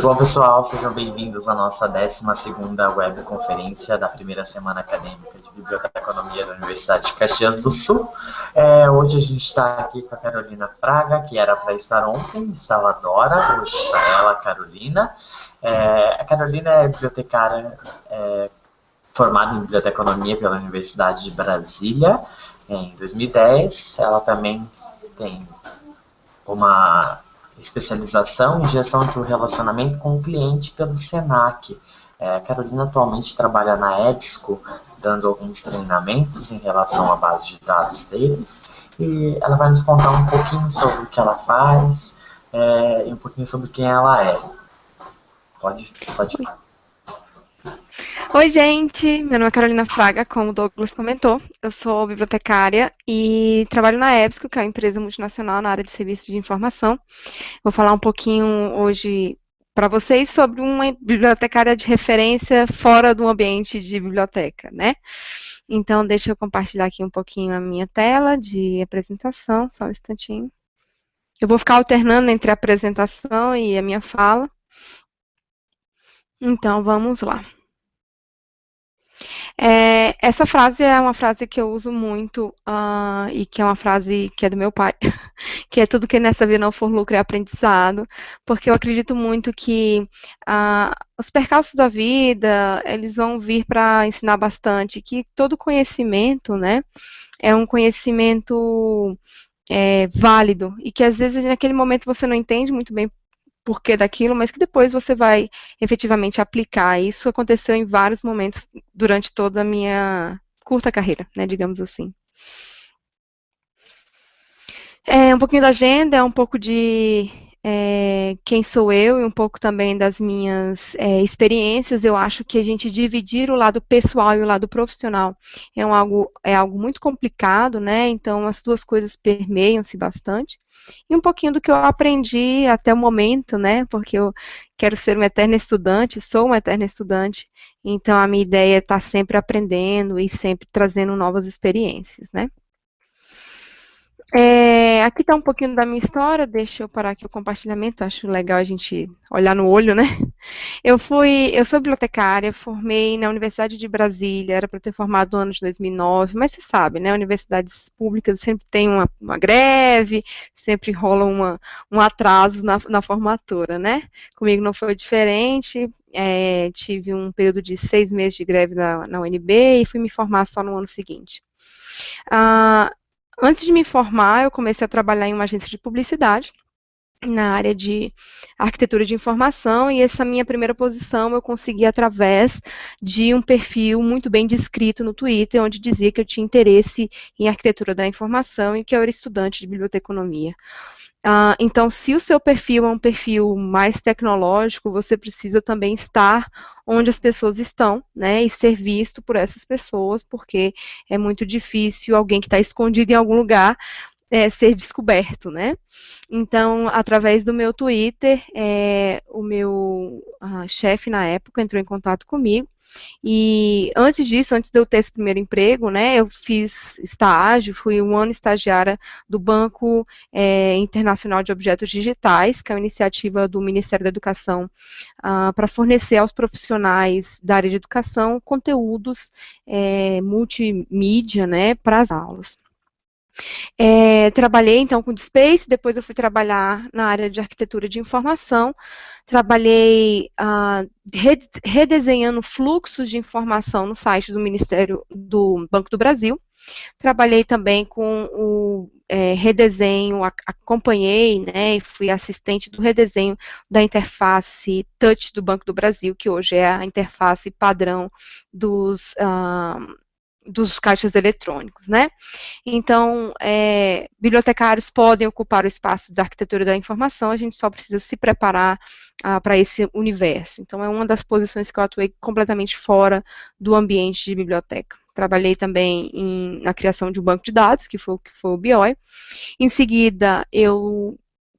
Bom, pessoal, sejam bem-vindos à nossa 12ª webconferência da primeira semana acadêmica de Biblioteconomia da Universidade de Caxias do Sul. Hoje a gente está aqui com a Carolina Fraga, que era para estar ontem, estava a Dora, hoje está ela, a Carolina. A Carolina é bibliotecária formada em Biblioteconomia pela Universidade de Brasília em 2010. Ela também tem uma especialização em gestão do relacionamento com o cliente pelo Senac. A Carolina atualmente trabalha na EBSCO, dando alguns treinamentos em relação à base de dados deles, e ela vai nos contar um pouquinho sobre o que ela faz e um pouquinho sobre quem ela é. Pode falar. Oi, gente! Meu nome é Carolina Fraga, como o Douglas comentou. Eu sou bibliotecária e trabalho na EBSCO, que é uma empresa multinacional na área de serviços de informação. Vou falar um pouquinho hoje para vocês sobre uma bibliotecária de referência fora do ambiente de biblioteca, né? Então, deixa eu compartilhar aqui um pouquinho a minha tela de apresentação, só um instantinho. Eu vou ficar alternando entre a apresentação e a minha fala. Então, vamos lá. Essa frase é uma frase que eu uso muito e que é uma frase que é do meu pai, que é tudo que nessa vida não for lucro é aprendizado, porque eu acredito muito que os percalços da vida, eles vão vir para ensinar bastante, que todo conhecimento, né, é um conhecimento válido, e que às vezes naquele momento você não entende muito bem porquê daquilo, mas que depois você vai efetivamente aplicar. Isso aconteceu em vários momentos durante toda a minha curta carreira, né, digamos assim. Um pouquinho da agenda, um pouco de quem sou eu e um pouco também das minhas experiências. Eu acho que a gente dividir o lado pessoal e o lado profissional é algo muito complicado, né? Então as duas coisas permeiam-se bastante. E um pouquinho do que eu aprendi até o momento, né? Porque eu quero ser uma eterna estudante, sou uma eterna estudante, então a minha ideia é estar sempre aprendendo e sempre trazendo novas experiências, né? Aqui está um pouquinho da minha história, deixa eu parar aqui o compartilhamento, acho legal a gente olhar no olho, né? Eu sou bibliotecária, formei na Universidade de Brasília, era para ter formado no ano de 2009, mas você sabe, né? Universidades públicas sempre tem uma greve, sempre rola um atraso na formatura, né? Comigo não foi diferente, tive um período de 6 meses de greve na UNB e fui me formar só no ano seguinte. Ah, Antes de me formar, eu comecei a trabalhar em uma agência de publicidade, na área de arquitetura de informação, e essa minha primeira posição eu consegui através de um perfil muito bem descrito no Twitter, onde dizia que eu tinha interesse em arquitetura da informação e que eu era estudante de biblioteconomia. Então, se o seu perfil é um perfil mais tecnológico, você precisa também estar onde as pessoas estão, né, e ser visto por essas pessoas, porque é muito difícil alguém que está escondido em algum lugar ser descoberto, né? Então, através do meu Twitter, o meu chefe na época entrou em contato comigo. E antes disso, antes de eu ter esse primeiro emprego, né, eu fiz estágio, fui um ano estagiária do Banco Internacional de Objetos Digitais, que é uma iniciativa do Ministério da Educação para fornecer aos profissionais da área de educação conteúdos multimídia, né, para as aulas. Trabalhei então com Space, depois eu fui trabalhar na área de arquitetura de informação, trabalhei redesenhando fluxos de informação no site do Ministério do Banco do Brasil, trabalhei também com o redesenho, acompanhei, né, e fui assistente do redesenho da interface Touch do Banco do Brasil, que hoje é a interface padrão dos caixas eletrônicos, né? Então, bibliotecários podem ocupar o espaço da arquitetura da informação, a gente só precisa se preparar para esse universo. Então, é uma das posições que eu atuei completamente fora do ambiente de biblioteca. Trabalhei também na criação de um banco de dados, que foi o BIOI. Em seguida,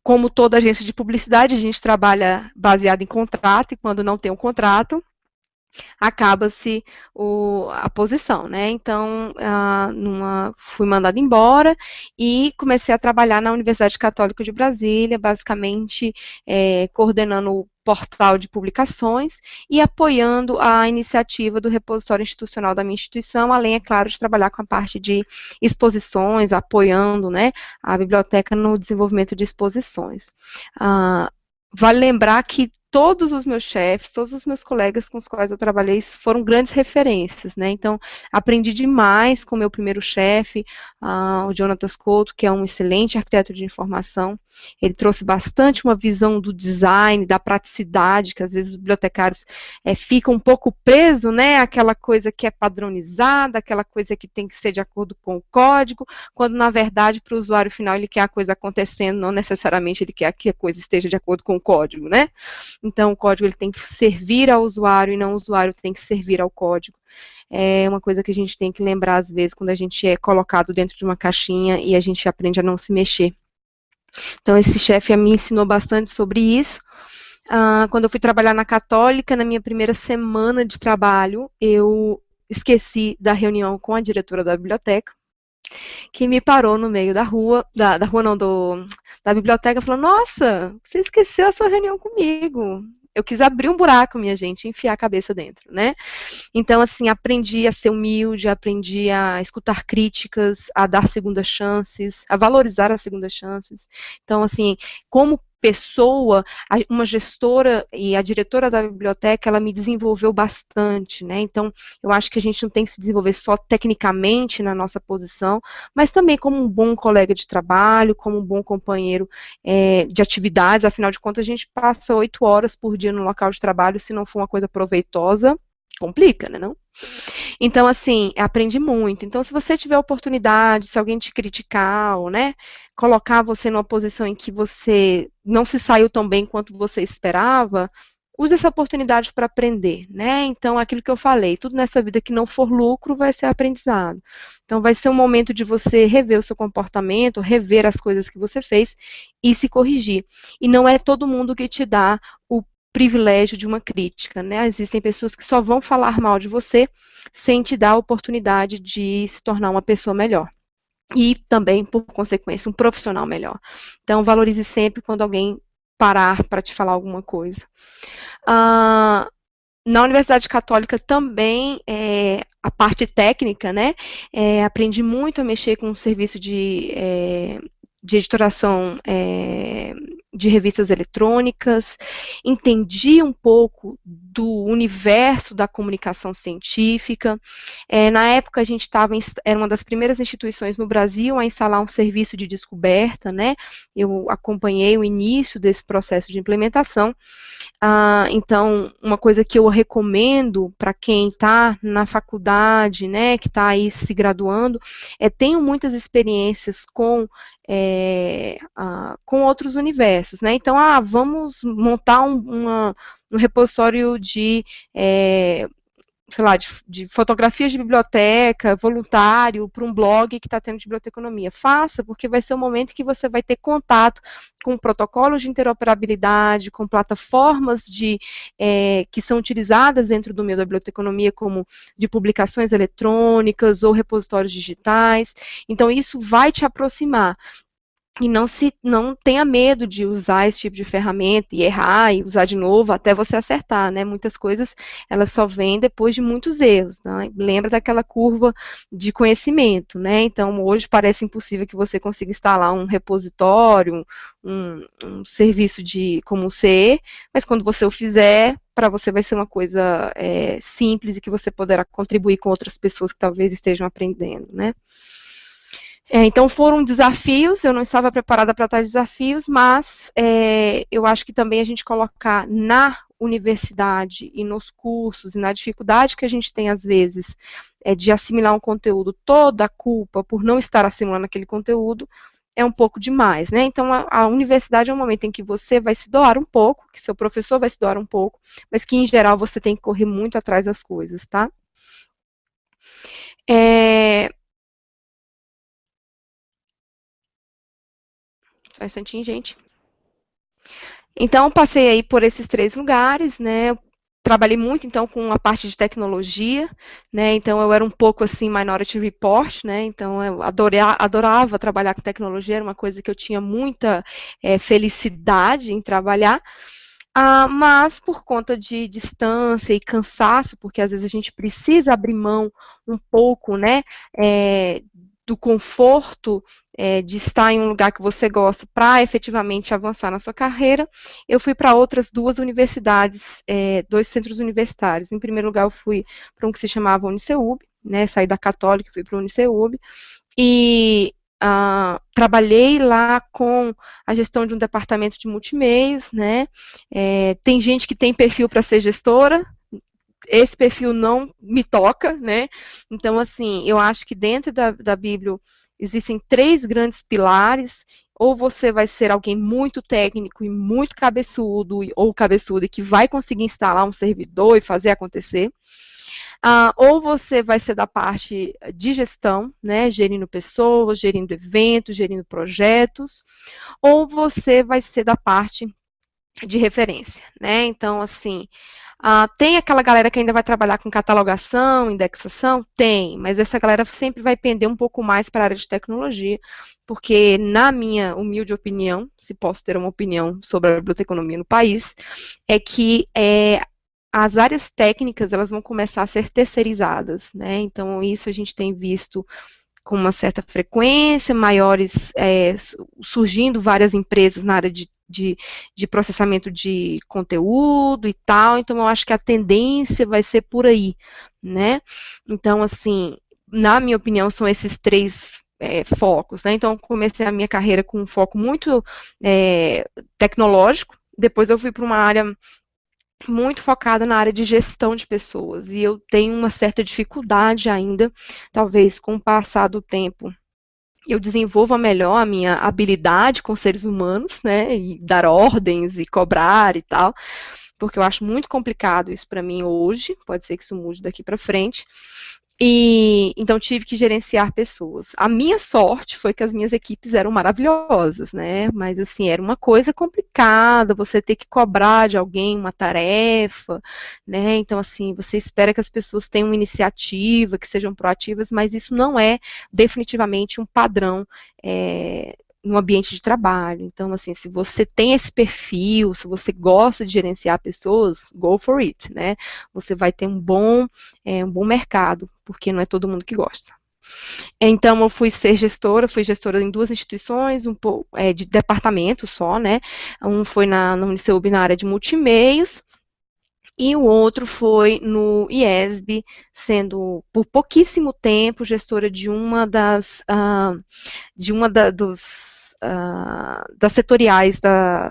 como toda agência de publicidade, a gente trabalha baseado em contrato, e quando não tem um contrato, acaba-se a posição, né? Então, fui mandada embora e comecei a trabalhar na Universidade Católica de Brasília, basicamente coordenando o portal de publicações e apoiando a iniciativa do repositório institucional da minha instituição, além, é claro, de trabalhar com a parte de exposições, apoiando, né, a biblioteca no desenvolvimento de exposições. Vale lembrar que todos os meus chefes, todos os meus colegas com os quais eu trabalhei foram grandes referências, né? Então, aprendi demais com o meu primeiro chefe, o Jonatas Couto, que é um excelente arquiteto de informação. Ele trouxe bastante uma visão do design, da praticidade, que às vezes os bibliotecários ficam um pouco presos, né? Aquela coisa que é padronizada, aquela coisa que tem que ser de acordo com o código, quando na verdade para o usuário final ele quer a coisa acontecendo, não necessariamente ele quer que a coisa esteja de acordo com o código, né? Então, o código ele tem que servir ao usuário e não o usuário tem que servir ao código. É uma coisa que a gente tem que lembrar, às vezes, quando a gente é colocado dentro de uma caixinha e a gente aprende a não se mexer. Então, esse chefe me ensinou bastante sobre isso. Quando eu fui trabalhar na Católica, na minha primeira semana de trabalho, eu esqueci da reunião com a diretora da biblioteca, que me parou no meio da rua, da rua não, da biblioteca, falou, nossa, você esqueceu a sua reunião comigo. Eu quis abrir um buraco, minha gente, e enfiar a cabeça dentro, né? Então, assim, aprendi a ser humilde, aprendi a escutar críticas, a dar segundas chances, a valorizar as segundas chances. Então, assim, como pessoa, uma gestora e a diretora da biblioteca, ela me desenvolveu bastante, né? Então, eu acho que a gente não tem que se desenvolver só tecnicamente na nossa posição, mas também como um bom colega de trabalho, como um bom companheiro de atividades, afinal de contas, a gente passa 8 horas por dia no local de trabalho, se não for uma coisa proveitosa, complica, né, não? Então, assim, aprendi muito. Então, se você tiver oportunidade, se alguém te criticar, ou, né, colocar você numa posição em que você não se saiu tão bem quanto você esperava, use essa oportunidade para aprender, né? Então, aquilo que eu falei, tudo nessa vida que não for lucro vai ser aprendizado. Então, vai ser um momento de você rever o seu comportamento, rever as coisas que você fez e se corrigir. E não é todo mundo que te dá o privilégio de uma crítica, né? Existem pessoas que só vão falar mal de você sem te dar a oportunidade de se tornar uma pessoa melhor. E também, por consequência, um profissional melhor. Então, valorize sempre quando alguém parar para te falar alguma coisa. Na Universidade Católica também, a parte técnica, né? Aprendi muito a mexer com o serviço de editoração de revistas eletrônicas, entendi um pouco do universo da comunicação científica. Na época, a gente era uma das primeiras instituições no Brasil a instalar um serviço de descoberta, né? Eu acompanhei o início desse processo de implementação. Então, uma coisa que eu recomendo para quem está na faculdade, né, que está aí se graduando, tenho muitas experiências com outros universos, né? Então, vamos montar um repositório de sei lá, de fotografias de biblioteca, voluntário, para um blog que está tendo de biblioteconomia. Faça, porque vai ser o momento que você vai ter contato com protocolos de interoperabilidade, com plataformas que são utilizadas dentro do meio da biblioteconomia, como de publicações eletrônicas ou repositórios digitais. Então, isso vai te aproximar. E não tenha medo de usar esse tipo de ferramenta e errar e usar de novo até você acertar, né? Muitas coisas, elas só vêm depois de muitos erros, né? Lembra daquela curva de conhecimento, né? Então, hoje parece impossível que você consiga instalar um repositório, um serviço como o CE, mas quando você o fizer, para você vai ser uma coisa simples e que você poderá contribuir com outras pessoas que talvez estejam aprendendo, né? Então foram desafios, eu não estava preparada para tais desafios, mas eu acho que também a gente colocar na universidade e nos cursos e na dificuldade que a gente tem às vezes de assimilar um conteúdo, toda a culpa por não estar assimilando aquele conteúdo é um pouco demais, né? Então a universidade é um momento em que você vai se doar um pouco, que seu professor vai se doar um pouco, mas que em geral você tem que correr muito atrás das coisas, tá? Só um instantinho, gente. Então, passei aí por esses 3 lugares, né? trabalhei muito, então, com a parte de tecnologia, né, então eu era um pouco, assim, Minority Report, né, então eu adorava trabalhar com tecnologia, era uma coisa que eu tinha muita felicidade em trabalhar, mas por conta de distância e cansaço, porque às vezes a gente precisa abrir mão um pouco, né, do conforto de estar em um lugar que você gosta para efetivamente avançar na sua carreira, eu fui para outras duas universidades, dois centros universitários. Em primeiro lugar, eu fui para um que se chamava Uniceub, né, saí da Católica e fui para o Uniceub, e trabalhei lá com a gestão de um departamento de multimeios, né, tem gente que tem perfil para ser gestora, esse perfil não me toca, né? Então, assim, eu acho que dentro da Bíblia existem três grandes pilares. Ou você vai ser alguém muito técnico e muito cabeçudo, ou cabeçudo, e que vai conseguir instalar um servidor e fazer acontecer. Ou você vai ser da parte de gestão, né, gerindo pessoas, gerindo eventos, gerindo projetos, ou você vai ser da parte de referência, né? Então, assim, tem aquela galera que ainda vai trabalhar com catalogação, indexação? Tem, mas essa galera sempre vai pender um pouco mais para a área de tecnologia, porque, na minha humilde opinião, se posso ter uma opinião sobre a biblioteconomia no país, é que as áreas técnicas elas vão começar a ser terceirizadas, né? Então, isso a gente tem visto com uma certa frequência, maiores, surgindo várias empresas na área de processamento de conteúdo e tal, então eu acho que a tendência vai ser por aí, né? Então, assim, na minha opinião, são esses três focos, né? Então, comecei a minha carreira com um foco muito tecnológico, depois eu fui para uma área muito focada na área de gestão de pessoas, e eu tenho uma certa dificuldade ainda, talvez com o passar do tempo, eu desenvolva melhor a minha habilidade com seres humanos, né, e dar ordens e cobrar e tal, porque eu acho muito complicado isso para mim hoje, pode ser que isso mude daqui para frente, e então tive que gerenciar pessoas. A minha sorte foi que as minhas equipes eram maravilhosas, né? Mas assim, era uma coisa complicada, você ter que cobrar de alguém uma tarefa, né? Então, assim, você espera que as pessoas tenham iniciativa, que sejam proativas, mas isso não é definitivamente um padrão no ambiente de trabalho. Então, assim, se você tem esse perfil, se você gosta de gerenciar pessoas, go for it, né? Você vai ter um bom mercado, porque não é todo mundo que gosta. Então, eu fui gestora em duas instituições, de departamento só, né? Um foi na Uniceub na área de multimeios, e o outro foi no IESB, sendo por pouquíssimo tempo gestora de uma das setoriais da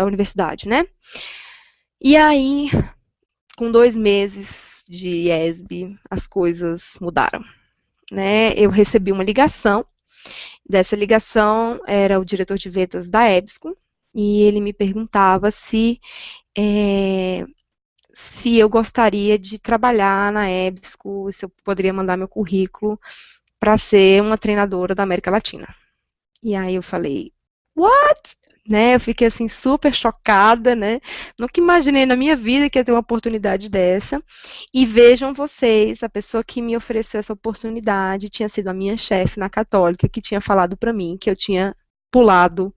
universidade, né? E aí, com 2 meses de IESB, as coisas mudaram, né? Eu recebi uma ligação, dessa ligação era o diretor de vendas da EBSCO, e ele me perguntava se eu gostaria de trabalhar na EBSCO, se eu poderia mandar meu currículo para ser uma treinadora da América Latina. E aí eu falei, what? Né? Eu fiquei assim super chocada, né? Nunca imaginei na minha vida que ia ter uma oportunidade dessa. E vejam vocês, a pessoa que me ofereceu essa oportunidade tinha sido a minha chefe na Católica, que tinha falado para mim que eu tinha pulado,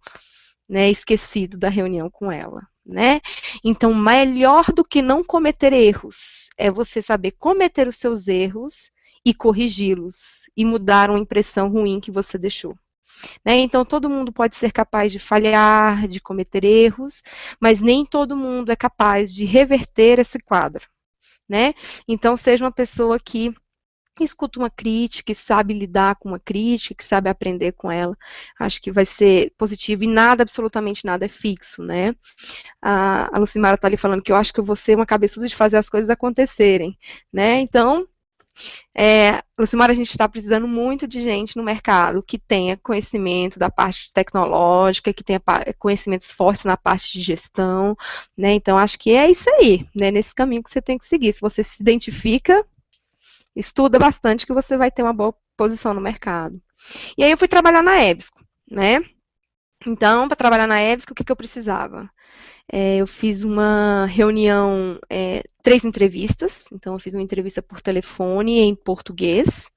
né, esquecido da reunião com ela, né? Então, melhor do que não cometer erros é você saber cometer os seus erros e corrigi-los e mudar uma impressão ruim que você deixou. Né? Então, todo mundo pode ser capaz de falhar, de cometer erros, mas nem todo mundo é capaz de reverter esse quadro. Né? Então, seja uma pessoa que escuta uma crítica, que sabe lidar com uma crítica, que sabe aprender com ela. Acho que vai ser positivo e nada, absolutamente nada é fixo, né? A Lucimara está ali falando que eu acho que eu vou ser uma cabeçuda de fazer as coisas acontecerem, né? Então, Lucimara, a gente está precisando muito de gente no mercado que tenha conhecimento da parte tecnológica, que tenha conhecimentos fortes na parte de gestão, né? Então, acho que é isso aí, né? Nesse caminho que você tem que seguir. Se você se identifica, estuda bastante que você vai ter uma boa posição no mercado. E aí eu fui trabalhar na EBSCO, né? Então, para trabalhar na EBSCO, o que eu precisava? Eu fiz uma reunião, 3 entrevistas. Então, eu fiz uma entrevista por telefone em português,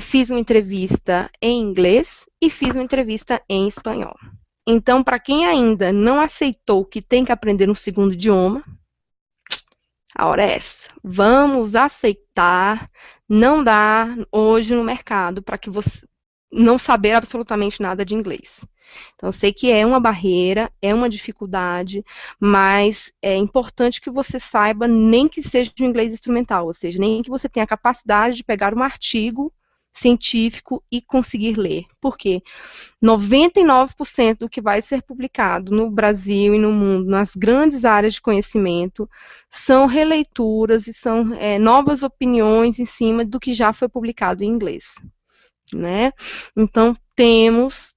fiz uma entrevista em inglês e fiz uma entrevista em espanhol. Então, para quem ainda não aceitou que tem que aprender um segundo idioma, a hora é essa. Vamos aceitar. Não dá hoje no mercado para que você não saber absolutamente nada de inglês. Então, eu sei que é uma barreira, é uma dificuldade, mas é importante que você saiba, nem que seja de um inglês instrumental, ou seja, nem que você tenha a capacidade de pegar um artigo científico e conseguir ler. Por quê? 99% do que vai ser publicado no Brasil e no mundo, nas grandes áreas de conhecimento, são releituras e são novas opiniões em cima do que já foi publicado em inglês, né? Então, temos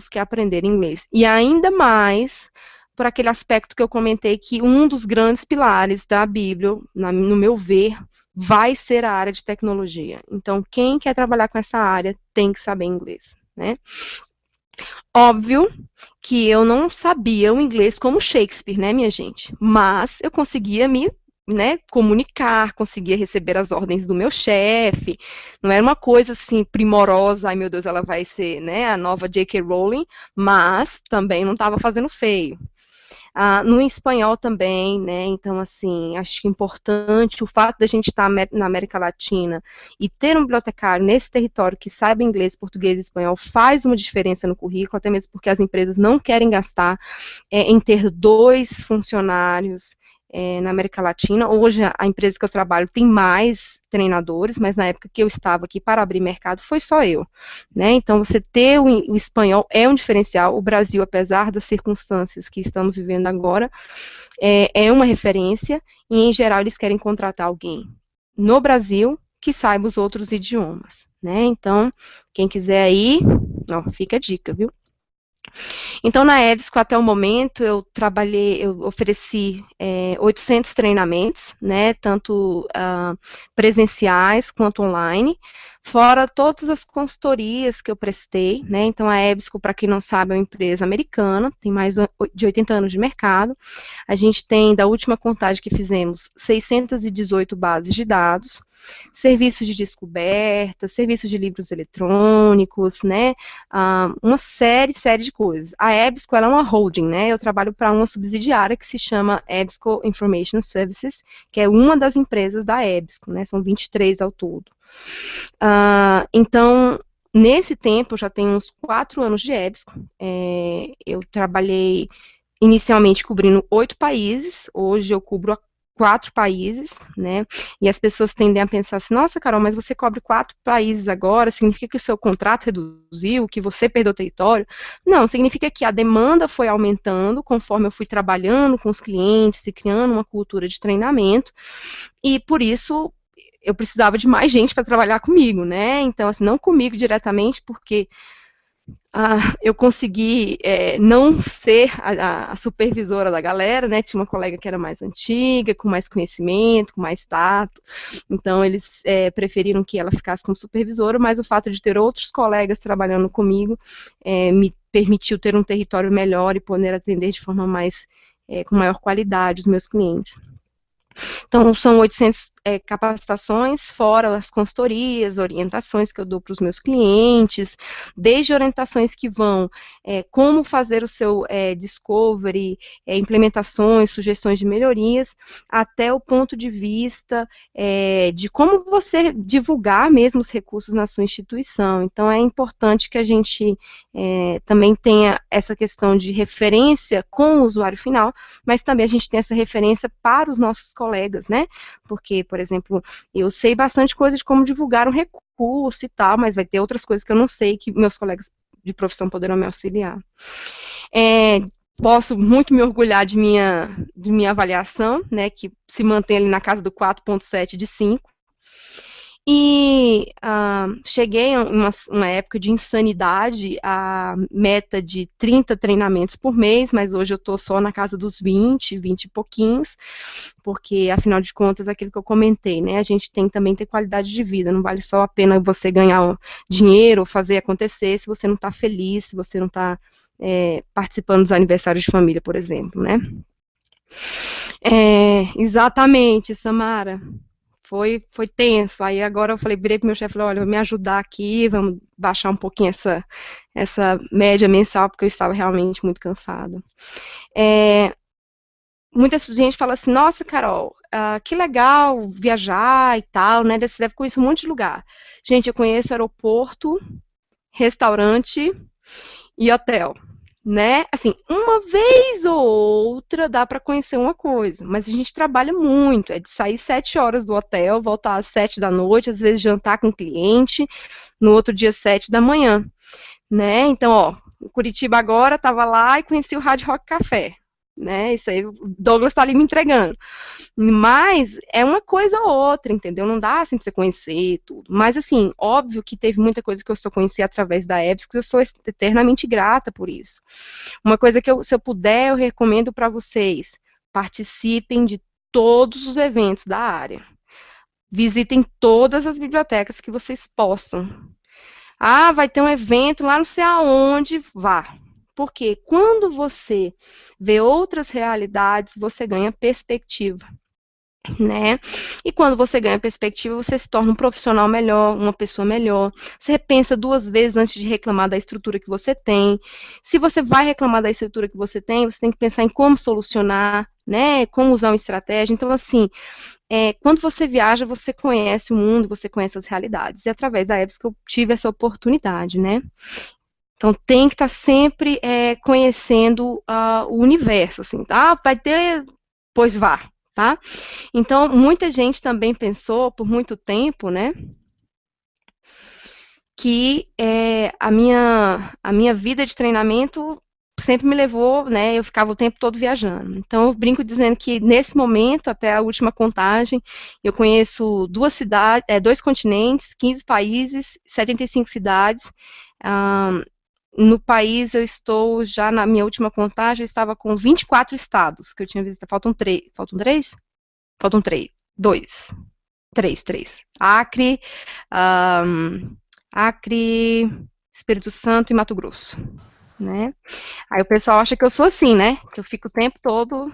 que aprender inglês. E ainda mais por aquele aspecto que eu comentei, que um dos grandes pilares da Bíblia, no meu ver, vai ser a área de tecnologia. Então, quem quer trabalhar com essa área tem que saber inglês, né? Óbvio que eu não sabia o inglês como Shakespeare, né, minha gente? Mas eu conseguia me, né, comunicar, conseguia receber as ordens do meu chefe. Não era uma coisa assim primorosa, ai meu Deus, ela vai ser, né, a nova J.K. Rowling, mas também não estava fazendo feio. No espanhol também, né? Então, assim, acho que é importante o fato da gente estar na América Latina e ter um bibliotecário nesse território que saiba inglês, português e espanhol faz uma diferença no currículo, até mesmo porque as empresas não querem gastar em ter 2 funcionários na América Latina. Hoje, a empresa que eu trabalho tem mais treinadores, mas na época que eu estava aqui para abrir mercado, foi só eu, né? Então, você ter o espanhol é um diferencial. O Brasil, apesar das circunstâncias que estamos vivendo agora, é uma referência, e, em geral, eles querem contratar alguém no Brasil que saiba os outros idiomas, né? Então, quem quiser aí, ó, fica a dica, viu? Então, na EBSCO, até o momento, eu ofereci 800 treinamentos, né, tanto presenciais quanto online, fora todas as consultorias que eu prestei, né. Então, a EBSCO, para quem não sabe, é uma empresa americana, tem mais de 80 anos de mercado. A gente tem, da última contagem que fizemos, 618 bases de dados, serviços de descoberta, serviços de livros eletrônicos, né, uma série de coisas. A EBSCO, ela é uma holding, né, eu trabalho para uma subsidiária que se chama EBSCO Information Services, que é uma das empresas da EBSCO, né, são 23 ao todo. Então, nesse tempo, eu já tenho uns 4 anos de EBSCO, eu trabalhei inicialmente cobrindo 8 países, hoje eu cubro 4 países, né, e as pessoas tendem a pensar assim, nossa, Carol, mas você cobre 4 países agora, significa que o seu contrato reduziu, que você perdeu território? Não, significa que a demanda foi aumentando conforme eu fui trabalhando com os clientes e criando uma cultura de treinamento, e por isso eu precisava de mais gente para trabalhar comigo, né, então, assim, não comigo diretamente, porque eu consegui não ser a supervisora da galera, né? Tinha uma colega que era mais antiga, com mais conhecimento, com mais tato, então eles preferiram que ela ficasse como supervisora, mas o fato de ter outros colegas trabalhando comigo me permitiu ter um território melhor e poder atender de forma mais, com maior qualidade os meus clientes. Então, são 800 capacitações, fora as consultorias, orientações que eu dou para os meus clientes, desde orientações que vão como fazer o seu discovery, implementações, sugestões de melhorias, até o ponto de vista de como você divulgar mesmo os recursos na sua instituição. Então, é importante que a gente também tenha essa questão de referência com o usuário final, mas também a gente tem essa referência para os nossos colegas, né? Porque, por exemplo, eu sei bastante coisa de como divulgar um recurso e tal, mas vai ter outras coisas que eu não sei que meus colegas de profissão poderão me auxiliar. Posso muito me orgulhar de minha avaliação, né, que se mantém ali na casa do 4,7 de 5. E cheguei a uma época de insanidade, a meta de 30 treinamentos por mês, mas hoje eu estou só na casa dos 20 e pouquinhos, porque, afinal de contas, aquilo que eu comentei, né, a gente tem que também ter qualidade de vida, não vale só a pena você ganhar dinheiro ou fazer acontecer se você não está feliz, se você não está participando dos aniversários de família, por exemplo, né? Exatamente, Samara. Foi tenso. Aí agora eu falei, virei pro meu chefe, falei, olha, me ajudar aqui, vamos baixar um pouquinho essa média mensal, porque eu estava realmente muito cansada. Muita gente fala assim, nossa, Carol, que legal viajar e tal, né? Você deve conhecer um monte de lugar. Gente, eu conheço aeroporto, restaurante e hotel, né? Assim, uma vez ou outra dá para conhecer uma coisa, mas a gente trabalha muito, é de sair 7 horas do hotel, voltar às 7 da noite, às vezes jantar com o cliente, no outro dia 7 da manhã, né? Então, ó, Curitiba agora estava lá e conheci o Hard Rock Café, né? Isso aí, o Douglas está ali me entregando. Mas é uma coisa ou outra, entendeu? Não dá assim pra você conhecer tudo. Mas, assim, óbvio que teve muita coisa que eu só conheci através da EBS, que eu sou eternamente grata por isso. Uma coisa que, se eu puder, eu recomendo para vocês: participem de todos os eventos da área. Visitem todas as bibliotecas que vocês possam. Ah, vai ter um evento lá não sei aonde, vá. Porque quando você vê outras realidades, você ganha perspectiva, né? E quando você ganha perspectiva, você se torna um profissional melhor, uma pessoa melhor. Você repensa 2 vezes antes de reclamar da estrutura que você tem. Se você vai reclamar da estrutura que você tem que pensar em como solucionar, né? Como usar uma estratégia. Então, assim, quando você viaja, você conhece o mundo, você conhece as realidades. E através da EBS que eu tive essa oportunidade, né? Então tem que estar sempre conhecendo o universo, assim, tá? Vai ter, pois vá, tá? Então muita gente também pensou por muito tempo, né, que a minha vida de treinamento sempre me levou, né, eu ficava o tempo todo viajando. Então eu brinco dizendo que nesse momento, até a última contagem, eu conheço 2 cidades, 2 continentes, 15 países, 75 cidades. No país, eu estou já na minha última contagem, eu estava com 24 estados que eu tinha visitado. Faltam 3. Faltam 3? Faltam 3. 2. 3, 3. Acre, Acre, Espírito Santo e Mato Grosso, né? Aí o pessoal acha que eu sou assim, né? Que eu fico o tempo todo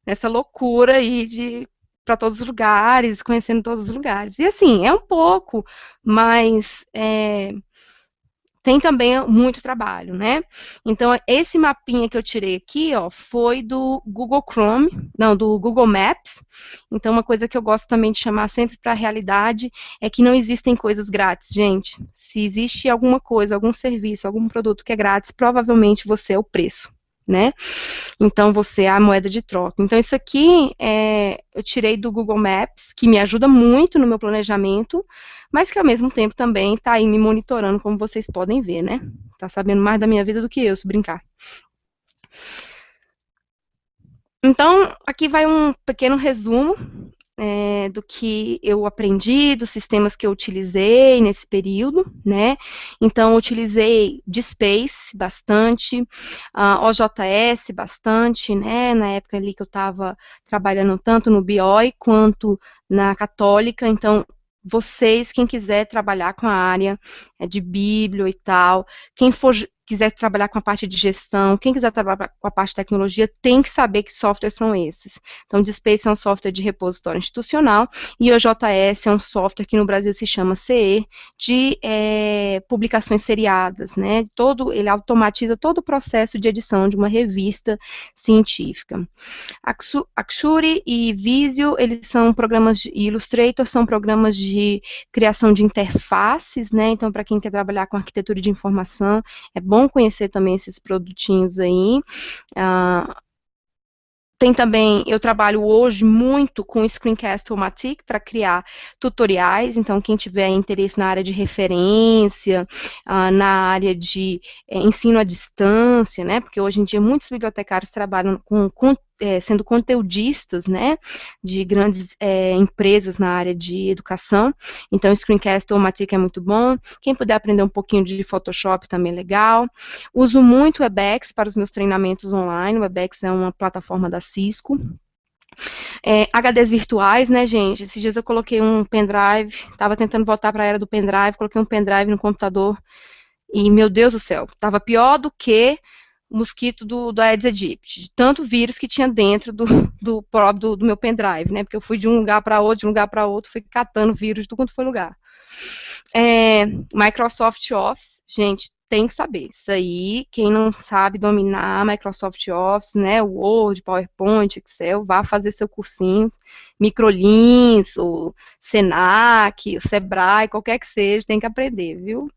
nessa loucura aí de para todos os lugares, conhecendo todos os lugares. E assim, é um pouco, mas tem também muito trabalho, né? Então, esse mapinha que eu tirei aqui, ó, foi do Google Chrome, não, do Google Maps. Então, uma coisa que eu gosto também de chamar sempre para a realidade é que não existem coisas grátis, gente. Se existe alguma coisa, algum serviço, algum produto que é grátis, provavelmente você é o preço, né? Então, você é a moeda de troca. Então, isso aqui eu tirei do Google Maps, que me ajuda muito no meu planejamento, mas que ao mesmo tempo também está aí me monitorando, como vocês podem ver, né? Tá sabendo mais da minha vida do que eu, se brincar. Então, aqui vai um pequeno resumo do que eu aprendi, dos sistemas que eu utilizei nesse período, né? Então, eu utilizei DSpace bastante, OJS bastante, né? Na época ali que eu estava trabalhando tanto no BIOI quanto na Católica, então vocês, quem quiser trabalhar com a área de Bíblia e tal, quem quiser trabalhar com a parte de gestão, quem quiser trabalhar com a parte de tecnologia, tem que saber que softwares são esses. Então, DSpace é um software de repositório institucional e o JS é um software que no Brasil se chama CE, de publicações seriadas, né? Ele automatiza todo o processo de edição de uma revista científica. Axure e Visio, eles são programas e Illustrator são programas de criação de interfaces, né? Então, para quem quer trabalhar com arquitetura de informação, é bom conhecer também esses produtinhos aí. Tem também, eu trabalho hoje muito com o Screencast-O-Matic para criar tutoriais, então quem tiver interesse na área de referência, na área de ensino à distância, né, porque hoje em dia muitos bibliotecários trabalham sendo conteudistas, né, de grandes empresas na área de educação, então o Screencast-O-Matic é muito bom. Quem puder aprender um pouquinho de Photoshop também é legal. Uso muito o Webex para os meus treinamentos online. O Webex é uma plataforma da Cisco. HDs virtuais, né, gente? Esses dias eu coloquei um pendrive, estava tentando voltar para a era do pendrive, coloquei um pendrive no computador e, meu Deus do céu, estava pior do que o mosquito do Aedes aegypti, de tanto vírus que tinha dentro do meu pendrive, né? Porque eu fui de um lugar para outro, fui catando vírus de tudo quanto foi lugar. Microsoft Office, gente, tem que saber. Isso aí, quem não sabe dominar Microsoft Office, né? Word, PowerPoint, Excel, vá fazer seu cursinho, Microlins, o Senac, o Sebrae, qualquer que seja, tem que aprender, viu?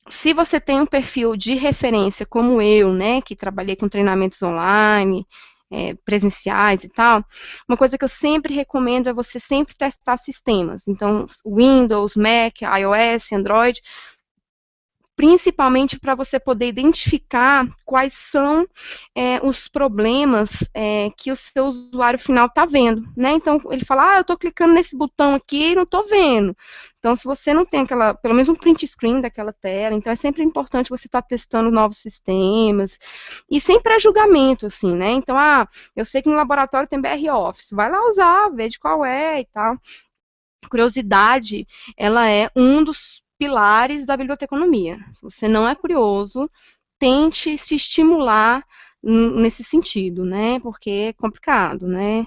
Se você tem um perfil de referência como eu, né, que trabalhei com treinamentos online, presenciais e tal, uma coisa que eu sempre recomendo é você sempre testar sistemas. Então, Windows, Mac, iOS, Android, principalmente para você poder identificar quais são os problemas que o seu usuário final está vendo, né? Então, ele fala, eu estou clicando nesse botão aqui e não estou vendo. Então, se você não tem pelo menos um print screen daquela tela, então é sempre importante você estar testando novos sistemas e sem pré-julgamento, assim, né? Então, eu sei que no laboratório tem BR Office, vai lá usar, vê de qual é e tal. Curiosidade, ela é um dos pilares da biblioteconomia. Se você não é curioso, tente se estimular nesse sentido, né? Porque é complicado, né?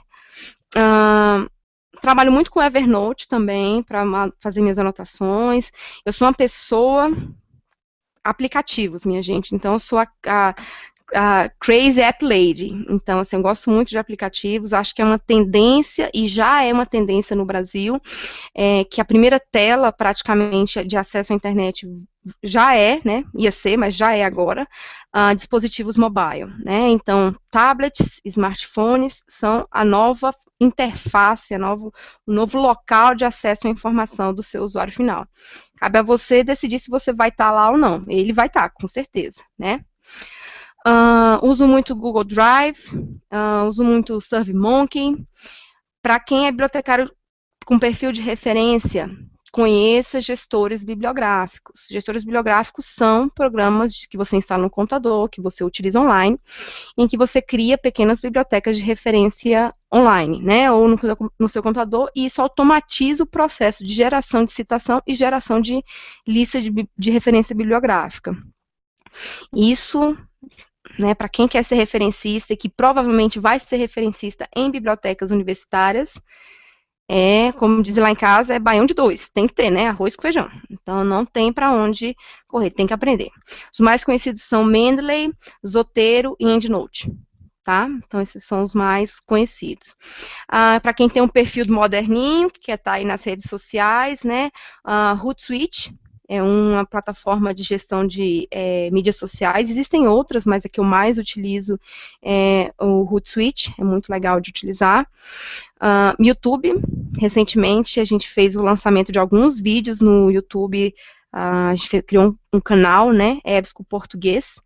Trabalho muito com Evernote também, para fazer minhas anotações. Eu sou uma pessoa... aplicativos, minha gente. Então, eu sou a Crazy App Lady. Então, assim, eu gosto muito de aplicativos, acho que é uma tendência, e já é uma tendência no Brasil, que a primeira tela, praticamente, de acesso à internet já né, ia ser, mas já é agora, dispositivos mobile, né, então, tablets, smartphones são a nova interface, o novo local de acesso à informação do seu usuário final. Cabe a você decidir se você vai estar lá ou não, ele vai estar, com certeza, né. Uso muito o Google Drive, uso muito o SurveyMonkey. Para quem é bibliotecário com perfil de referência, conheça gestores bibliográficos. Gestores bibliográficos são programas que você instala no computador, que você utiliza online, em que você cria pequenas bibliotecas de referência online, né, ou no seu computador, e isso automatiza o processo de geração de citação e geração de lista de referência bibliográfica. Isso... né, para quem quer ser referencista e que provavelmente vai ser referencista em bibliotecas universitárias, como diz lá em casa, é baião de dois, tem que ter, né, arroz com feijão. Então, não tem para onde correr, tem que aprender. Os mais conhecidos são Mendeley, Zotero e EndNote, tá? Então, esses são os mais conhecidos. Para quem tem um perfil moderninho, que quer estar aí nas redes sociais, né, Hootsuite, é uma plataforma de gestão de mídias sociais. Existem outras, mas a que eu mais utilizo é o Hootsuite, é muito legal de utilizar. YouTube, recentemente a gente fez o lançamento de alguns vídeos no YouTube, a gente criou um canal, né, EBSCO Português,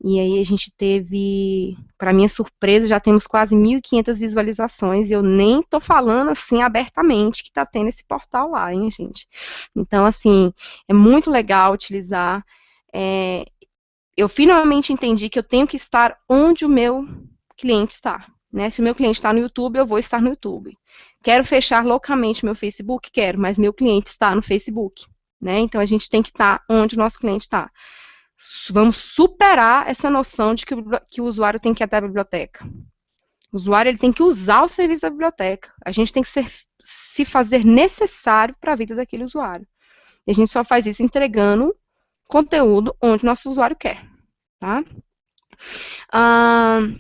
e aí a gente teve, para minha surpresa, já temos quase 1.500 visualizações, e eu nem tô falando assim abertamente que tá tendo esse portal lá, hein, gente. Então, assim, é muito legal utilizar. Eu finalmente entendi que eu tenho que estar onde o meu cliente está, né? Se o meu cliente está no YouTube, eu vou estar no YouTube. Quero fechar localmente meu Facebook? Quero, mas meu cliente está no Facebook, né? Então, a gente tem que estar onde o nosso cliente está. Vamos superar essa noção de que o usuário tem que ir até a biblioteca. O usuário ele tem que usar o serviço da biblioteca. A gente tem que se fazer necessário para a vida daquele usuário. E a gente só faz isso entregando conteúdo onde o nosso usuário quer, tá?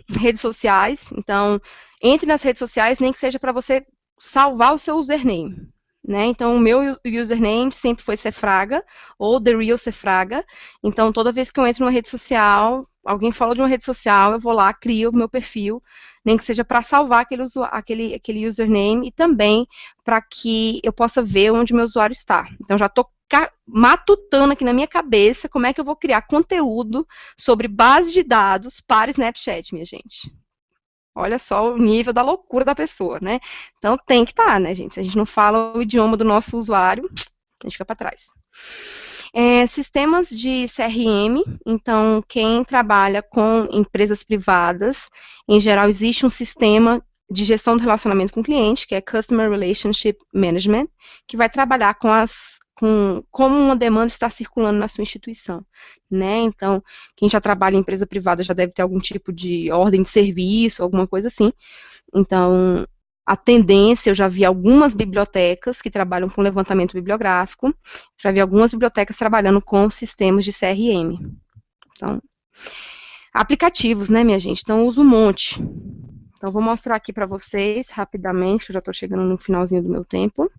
Redes sociais. Então, entre nas redes sociais, nem que seja para você salvar o seu username, né? Então, o meu username sempre foi Cefraga, ou The Real Cefraga. Então, toda vez que eu entro numa rede social, alguém falou de uma rede social, eu vou lá, crio o meu perfil, nem que seja para salvar aquele username e também para que eu possa ver onde o meu usuário está. Então, já estou matutando aqui na minha cabeça como é que eu vou criar conteúdo sobre base de dados para Snapchat, minha gente. Olha só o nível da loucura da pessoa, né? Então tem que estar, né, gente? Se a gente não fala o idioma do nosso usuário, a gente fica para trás. Sistemas de CRM, então quem trabalha com empresas privadas, em geral existe um sistema de gestão do relacionamento com o cliente, que é Customer Relationship Management, que vai trabalhar com com como uma demanda está circulando na sua instituição, né? Então, quem já trabalha em empresa privada já deve ter algum tipo de ordem de serviço, alguma coisa assim. Então, a tendência, eu já vi algumas bibliotecas que trabalham com levantamento bibliográfico, já vi algumas bibliotecas trabalhando com sistemas de CRM. Então, aplicativos, né, minha gente? Então, eu uso um monte. Então, vou mostrar aqui para vocês rapidamente, que eu já estou chegando no finalzinho do meu tempo.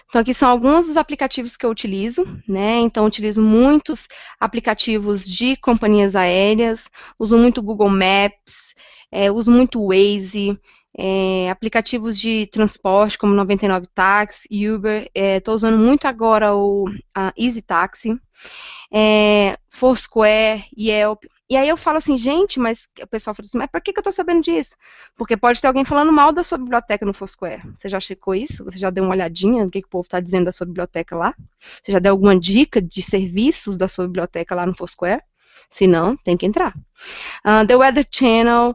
Então, aqui são alguns dos aplicativos que eu utilizo, né? Então, eu utilizo muitos aplicativos de companhias aéreas, uso muito Google Maps, uso muito Waze, aplicativos de transporte como 99 Táxi, Uber, estou usando muito agora o Easy Taxi, Foursquare, Yelp. E aí eu falo assim, gente, mas o pessoal fala assim, mas por que eu estou sabendo disso? Porque pode ter alguém falando mal da sua biblioteca no Foursquare. Você já checou isso? Você já deu uma olhadinha no que o povo está dizendo da sua biblioteca lá? Você já deu alguma dica de serviços da sua biblioteca lá no Foursquare? Se não, tem que entrar. The Weather Channel,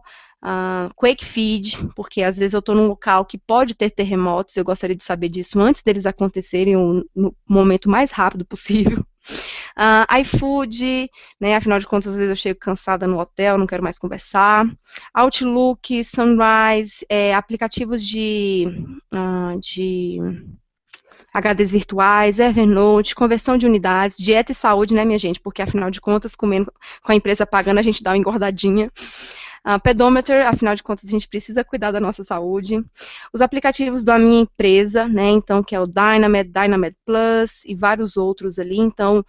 Quake Feed, porque às vezes eu estou num local que pode ter terremotos, eu gostaria de saber disso antes deles acontecerem no momento mais rápido possível. iFood, né, afinal de contas, às vezes eu chego cansada no hotel, não quero mais conversar. Outlook, Sunrise, aplicativos de HDs virtuais, Evernote, conversão de unidades, dieta e saúde, né, minha gente? Porque, afinal de contas, comendo com a empresa pagando, a gente dá uma engordadinha. Pedometer, afinal de contas, a gente precisa cuidar da nossa saúde. Os aplicativos da minha empresa, né, então, que é o Dynamed, Dynamed Plus e vários outros ali. Então,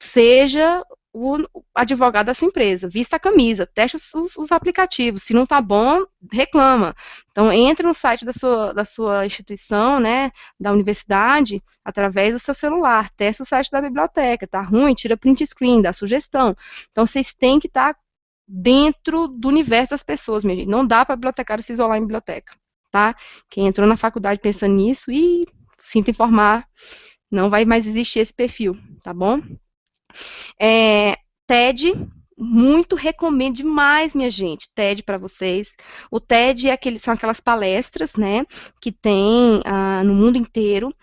seja o advogado da sua empresa, vista a camisa, teste os aplicativos, se não está bom, reclama. Então, entre no site da sua instituição, né, da universidade, através do seu celular, testa o site da biblioteca, tá ruim, tira print screen, dá sugestão. Então, vocês têm que estar dentro do universo das pessoas, minha gente. Não dá para bibliotecário se isolar em biblioteca, tá? Quem entrou na faculdade pensando nisso, sinto informar, não vai mais existir esse perfil, tá bom? TED, muito recomendo demais, minha gente, TED para vocês. O TED são aquelas palestras, né, que tem no mundo inteiro.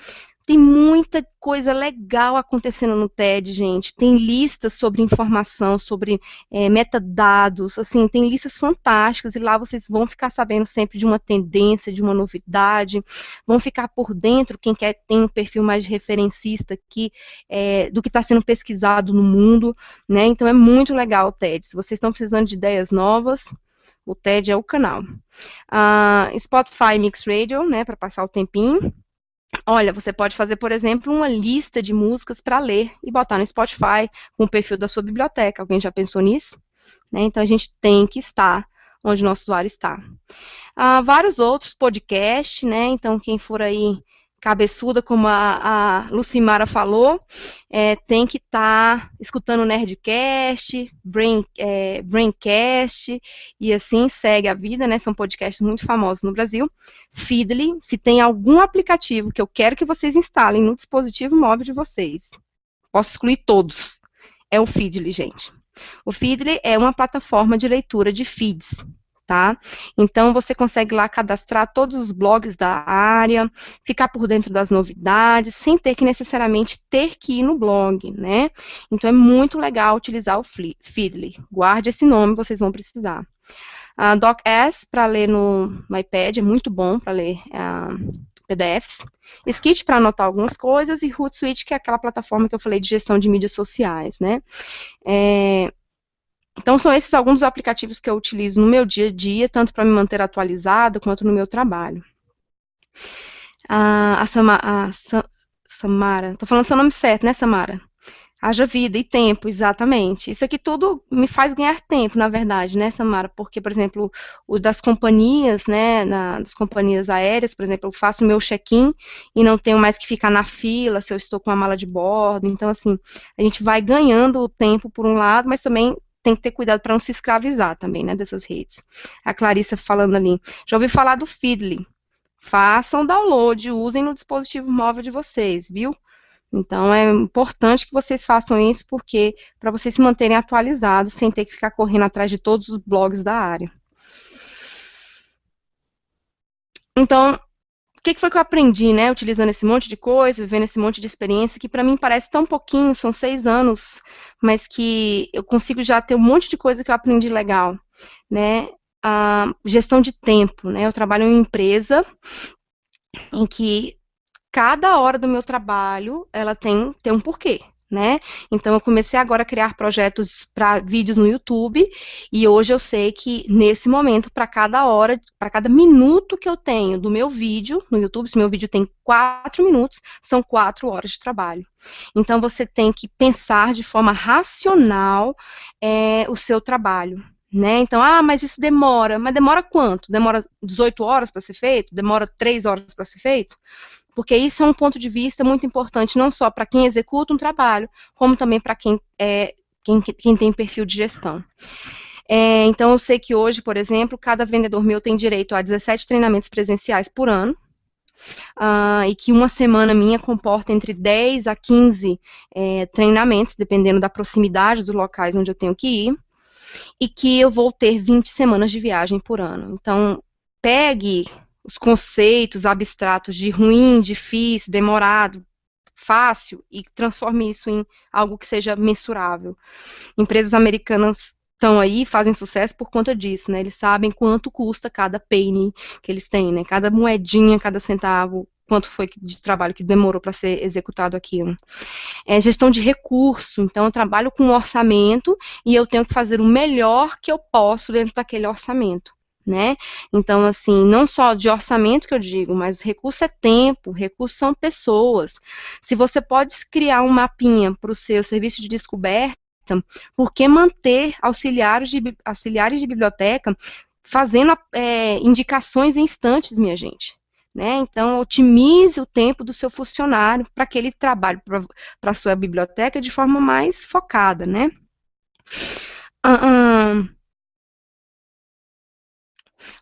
Tem muita coisa legal acontecendo no TED, gente. Tem listas sobre informação, sobre metadados, assim, tem listas fantásticas, e lá vocês vão ficar sabendo sempre de uma tendência, de uma novidade, vão ficar por dentro, quem tem um perfil mais referencista aqui, do que está sendo pesquisado no mundo, né? Então é muito legal o TED. Se vocês estão precisando de ideias novas, o TED é o canal. Spotify Mix Radio, né, para passar o tempinho. Olha, você pode fazer, por exemplo, uma lista de músicas para ler e botar no Spotify com o perfil da sua biblioteca. Alguém já pensou nisso? Né? Então, a gente tem que estar onde o nosso usuário está. Vários outros podcasts, né? Então, quem for aí cabeçuda, como a Lucimara falou, tem que estar escutando o Nerdcast, Braincast, e assim segue a vida, né? São podcasts muito famosos no Brasil. Feedly, se tem algum aplicativo que eu quero que vocês instalem no dispositivo móvel de vocês, posso excluir todos, é o Feedly, gente. O Feedly é uma plataforma de leitura de feeds, tá? Então, você consegue lá cadastrar todos os blogs da área, ficar por dentro das novidades, sem ter que necessariamente ter que ir no blog, né? Então, é muito legal utilizar o Feedly. Guarde esse nome, vocês vão precisar. DocS, para ler no iPad, é muito bom para ler PDFs. Skit, para anotar algumas coisas, e Hootsuite, que é aquela plataforma que eu falei de gestão de mídias sociais, né? Então, são esses alguns dos aplicativos que eu utilizo no meu dia a dia, tanto para me manter atualizada, quanto no meu trabalho. Samara, estou falando seu nome certo, né, Samara? Haja vida e tempo, exatamente. Isso aqui tudo me faz ganhar tempo, na verdade, né, Samara? Porque, por exemplo, o das companhias, né, das companhias aéreas, por exemplo, eu faço o meu check-in e não tenho mais que ficar na fila se eu estou com a mala de bordo. Então, assim, a gente vai ganhando o tempo por um lado, mas também tem que ter cuidado para não se escravizar também, né, dessas redes. A Clarissa falando ali. Já ouvi falar do Feedly. Façam download, usem no dispositivo móvel de vocês, viu? Então, é importante que vocês façam isso, porque para vocês se manterem atualizados, sem ter que ficar correndo atrás de todos os blogs da área. Então, que foi que eu aprendi, né, utilizando esse monte de coisa, vivendo esse monte de experiência, que para mim parece tão pouquinho, são 6 anos, mas que eu consigo já ter um monte de coisa que eu aprendi legal, né? A gestão de tempo, né? Eu trabalho em uma empresa em que cada hora do meu trabalho, ela tem um porquê, né? Então, eu comecei agora a criar projetos para vídeos no YouTube, e hoje eu sei que, nesse momento, para cada hora, para cada minuto que eu tenho do meu vídeo no YouTube, se meu vídeo tem 4 minutos, são 4 horas de trabalho. Então, você tem que pensar de forma racional o seu trabalho. Né? Então, mas isso demora. Mas demora quanto? Demora 18 horas para ser feito? Demora 3 horas para ser feito? Porque isso é um ponto de vista muito importante, não só para quem executa um trabalho, como também para quem tem perfil de gestão. Então, eu sei que hoje, por exemplo, cada vendedor meu tem direito a 17 treinamentos presenciais por ano, e que uma semana minha comporta entre 10 a 15 treinamentos, dependendo da proximidade dos locais onde eu tenho que ir, e que eu vou ter 20 semanas de viagem por ano. Então, pegue os conceitos abstratos de ruim, difícil, demorado, fácil e transforme isso em algo que seja mensurável. Empresas americanas estão aí, fazem sucesso por conta disso, né? Eles sabem quanto custa cada penny que eles têm, né? Cada moedinha, cada centavo, quanto foi de trabalho que demorou para ser executado aquilo. Gestão de recurso, então eu trabalho com um orçamento e eu tenho que fazer o melhor que eu posso dentro daquele orçamento. Né? Então, assim, não só de orçamento que eu digo, mas recurso é tempo, recurso são pessoas. Se você pode criar um mapinha para o seu serviço de descoberta, por que manter auxiliares de biblioteca fazendo indicações em instantes, minha gente? Né? Então, otimize o tempo do seu funcionário para que ele trabalhe para a sua biblioteca de forma mais focada. Né?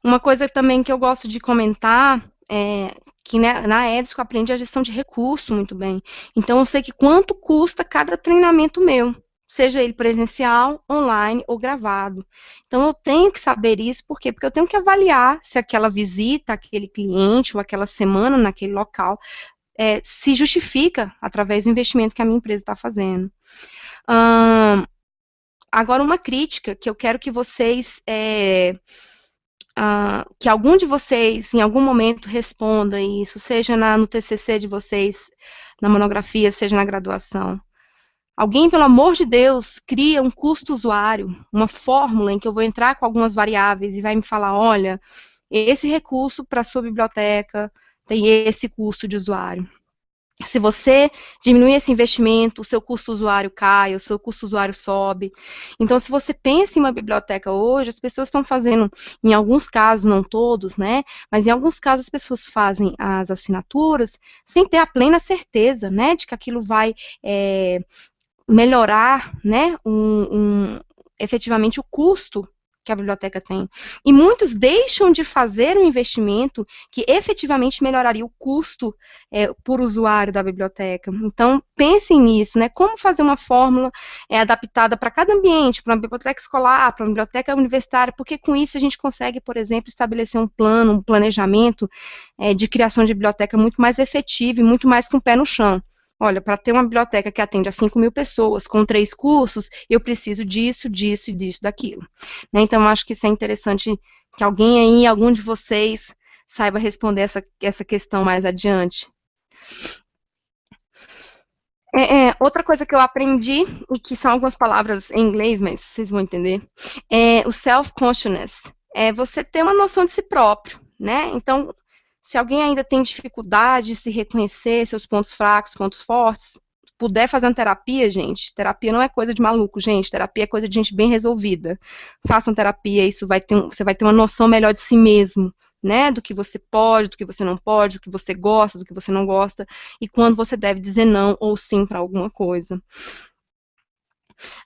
Uma coisa também que eu gosto de comentar é que, né, na EBSCO eu aprendi a gestão de recurso muito bem. Então, eu sei que quanto custa cada treinamento meu, seja ele presencial, online ou gravado. Então, eu tenho que saber isso, por quê? Porque eu tenho que avaliar se aquela visita, aquele cliente ou aquela semana naquele local se justifica através do investimento que a minha empresa está fazendo. Agora, uma crítica que eu quero que vocês que algum de vocês, em algum momento, responda isso, seja no TCC de vocês, na monografia, seja na graduação. Alguém, pelo amor de Deus, cria um custo usuário, uma fórmula em que eu vou entrar com algumas variáveis e vai me falar, olha, esse recurso para a sua biblioteca tem esse custo de usuário. Se você diminuir esse investimento, o seu custo usuário cai, o seu custo usuário sobe. Então, se você pensa em uma biblioteca hoje, as pessoas estão fazendo, em alguns casos, não todos, né? Mas em alguns casos as pessoas fazem as assinaturas sem ter a plena certeza, né, de que aquilo vai melhorar, né, efetivamente o custo que a biblioteca tem. E muitos deixam de fazer um investimento que efetivamente melhoraria o custo por usuário da biblioteca. Então, pensem nisso, né? Como fazer uma fórmula adaptada para cada ambiente, para uma biblioteca escolar, para uma biblioteca universitária, porque com isso a gente consegue, por exemplo, estabelecer um plano, um planejamento de criação de biblioteca muito mais efetivo e muito mais com o pé no chão. Olha, para ter uma biblioteca que atende a 5.000 pessoas, com 3 cursos, eu preciso disso, disso e disso, daquilo. Né? Então, eu acho que isso é interessante que alguém aí, algum de vocês, saiba responder essa questão mais adiante. Outra coisa que eu aprendi, e que são algumas palavras em inglês, mas vocês vão entender, é o self-consciousness. É você ter uma noção de si próprio, né? Então, se alguém ainda tem dificuldade de se reconhecer, seus pontos fracos, pontos fortes, puder fazer uma terapia, gente, terapia não é coisa de maluco, gente, terapia é coisa de gente bem resolvida. Façam terapia, você vai ter uma noção melhor de si mesmo, né, do que você pode, do que você não pode, do que você gosta, do que você não gosta, e quando você deve dizer não ou sim para alguma coisa.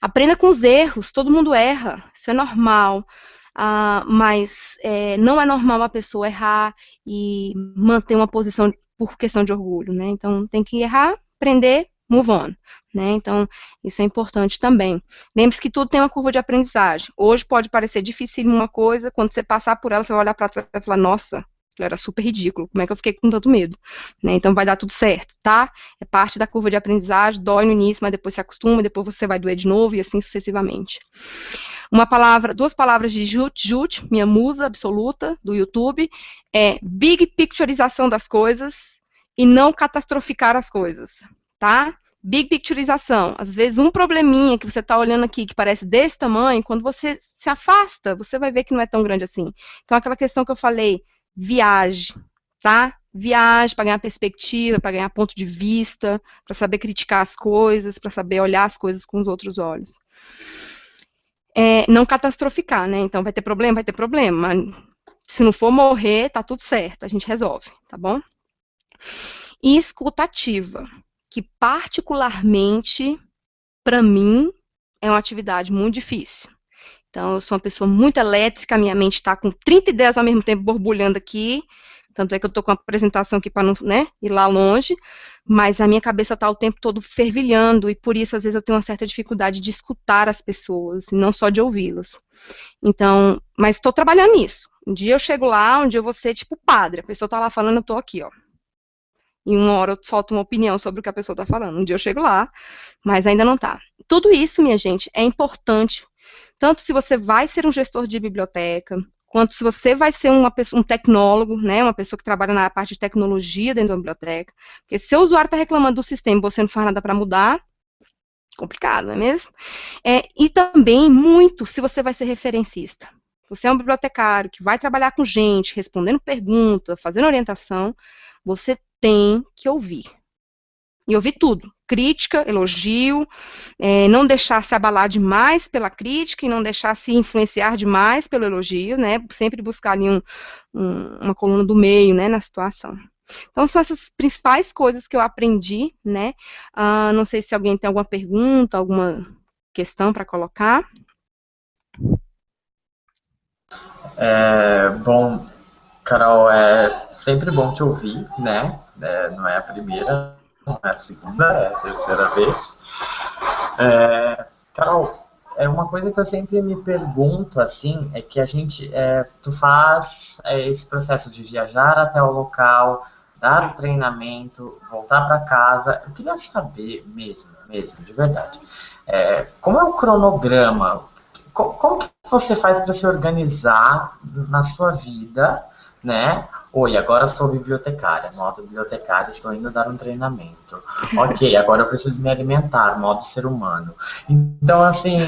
Aprenda com os erros, todo mundo erra, isso é normal. Mas não é normal a pessoa errar e manter uma posição por questão de orgulho, né? Então, tem que errar, aprender, move on, né? Então, isso é importante também. Lembre-se que tudo tem uma curva de aprendizagem. Hoje pode parecer difícil uma coisa, quando você passar por ela, você vai olhar para trás e vai falar, nossa, Aquilo era super ridículo. Como é que eu fiquei com tanto medo? Né? Então vai dar tudo certo, tá? É parte da curva de aprendizagem, dói no início, mas depois se acostuma, depois você vai doer de novo e assim sucessivamente. Duas palavras de Jut, minha musa absoluta do YouTube, é big pictureização das coisas e não catastroficar as coisas, tá? Big pictureização. Às vezes um probleminha que você está olhando aqui que parece desse tamanho, quando você se afasta, você vai ver que não é tão grande assim. Então aquela questão que eu falei, viagem, tá? Viagem para ganhar perspectiva, para ganhar ponto de vista, para saber criticar as coisas, para saber olhar as coisas com os outros olhos. Não catastroficar, né? Então vai ter problema, mas se não for morrer, tá tudo certo, a gente resolve, tá bom? E escuta ativa, que particularmente, para mim, é uma atividade muito difícil. Então, eu sou uma pessoa muito elétrica, minha mente está com 30 ideias ao mesmo tempo borbulhando aqui, tanto é que eu estou com a apresentação aqui para não, né, ir lá longe, mas a minha cabeça está o tempo todo fervilhando, e por isso, às vezes, eu tenho uma certa dificuldade de escutar as pessoas, e não só de ouvi-las. Então, mas estou trabalhando nisso. Um dia eu chego lá, um dia eu vou ser tipo padre, a pessoa está lá falando, eu estou aqui, ó. E uma hora eu solto uma opinião sobre o que a pessoa está falando. Um dia eu chego lá, mas ainda não está. Tudo isso, minha gente, é importante, tanto se você vai ser um gestor de biblioteca, quanto se você vai ser um tecnólogo, né, uma pessoa que trabalha na parte de tecnologia dentro da biblioteca, porque se o usuário está reclamando do sistema e você não faz nada para mudar, complicado, não é mesmo? E também, muito, se você vai ser referencista. Você é um bibliotecário que vai trabalhar com gente, respondendo perguntas, fazendo orientação, você tem que ouvir. E ouvir tudo. Crítica, elogio, não deixar se abalar demais pela crítica e não deixar se influenciar demais pelo elogio, né? Sempre buscar ali uma coluna do meio, né, na situação. Então, são essas principais coisas que eu aprendi, né? Não sei se alguém tem alguma pergunta, alguma questão para colocar. Bom, Carol, é sempre bom te ouvir, né? Não é a primeira, não é a segunda, é a terceira vez. Carol, uma coisa que eu sempre me pergunto, assim, é que tu faz esse processo de viajar até o local, dar o treinamento, voltar para casa. Eu queria saber mesmo, de verdade, como é o cronograma? Como que você faz para se organizar na sua vida, né? Oi, agora sou bibliotecária, modo bibliotecária, estou indo dar um treinamento. Ok, agora eu preciso me alimentar, modo ser humano. Então, assim,